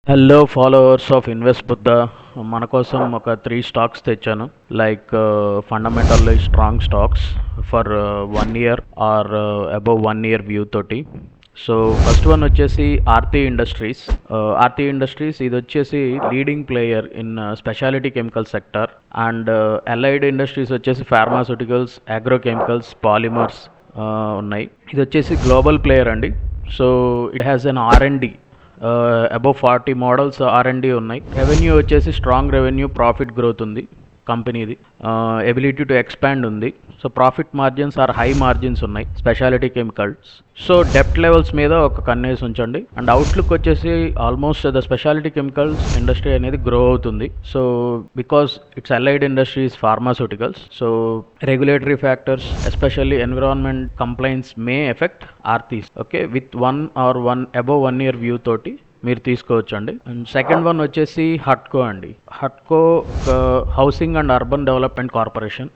Hello followers of invest Buddha. మన కోసం ఒక 3 స్టాక్స్ తెచ్చాను. Like fundamentally strong stocks for 1 year or above 1 year view తోటి. సో ఫస్ట్ వన్ వచ్చేసి ఆర్తి ఇండస్ట్రీస్. ఆర్తి ఇండస్ట్రీస్ ఇది వచ్చేసి leading player in speciality chemical sector. And allied industries వచ్చేసి pharmaceuticals, agrochemicals, polymers ఉన్నాయి. ఇది వచ్చేసి గ్లోబల్ ప్లేయర్ అండి. So it has an R&D above 40 models R&D ఉన్నాయి. రెవెన్యూ వచ్చేసి స్ట్రాంగ్ రెవెన్యూ, ప్రాఫిట్ గ్రోత్ ఉంది కంపెనీది. ఎబిలిటీ టు ఎక్స్పాండ్ ఉంది. So profit margins are high margins ఉన్నాయి స్పెషాలిటీ కెమికల్స్. సో డెప్ట్ లెవెల్స్ మీద ఒక కన్నేసి ఉంచండి. అండ్ అవుట్లుక్ వచ్చేసి almost the speciality chemicals industry అనేది గ్రో అవుతుంది. So because it's allied industries pharmaceuticals, so regulatory factors especially environment complaints may affect ఆర్తీస్. Okay, with above 1 year view తోటి మీరు తీసుకోవచ్చండి. అండ్ సెకండ్ వన్ వచ్చేసి హట్కో అండి. హట్కో housing and urban development corporation,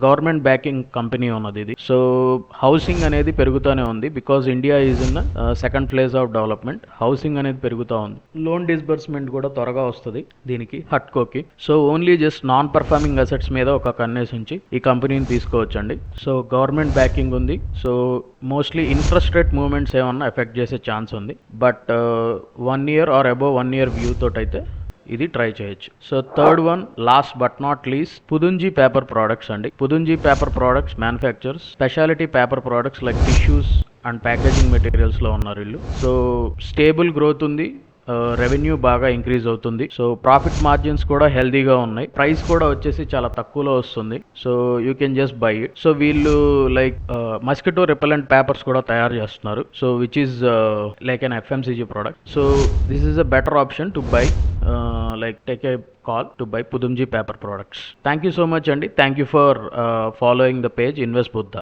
government backing company ఉన్నది ఇది. సో హౌసింగ్ అనేది పెరుగుతూనే ఉంది because India is in second phase of development. Housing అనేది పెరుగుతూ ఉంది. లోన్ డిస్బర్స్మెంట్ కూడా త్వరగా వస్తుంది దీనికి, హట్కోకి. So only just non performing assets మీద ఒక కన్నేసి ఉంచి ఈ కంపెనీని తీసుకోవచ్చండి. సో గవర్నమెంట్ బ్యాకింగ్ ఉంది. So mostly interest rate movements ఏమన్నా ఎఫెక్ట్ చేసే ఛాన్స్ ఉంది. But 1 year or above 1 year view తోటైతే ఇది ట్రై చేయొచ్చు. So third one, last but not least, Pudumjee paper products అండి. Pudumjee paper products manufactures speciality paper products like tissues and packaging మెటీరియల్స్లో ఉన్నారు వీళ్ళు. సో స్టేబుల్ గ్రోత్ ఉంది, రెవెన్యూ బాగా ఇంక్రీజ్ అవుతుంది. సో ప్రాఫిట్ మార్జిన్స్ కూడా హెల్దీగా ఉన్నాయి. ప్రైస్ కూడా వచ్చేసి చాలా తక్కువలో వస్తుంది. So you can just buy it. So వీళ్ళు లైక్ మస్కిటో రిపెలెంట్ పేపర్స్ కూడా తయారు చేస్తున్నారు. So which is like an FMCG product. So this is a better option to buy, like take a call to buy Pudumji paper products. Thank you so much, Andy. Thank you for following the page Invest Buddha.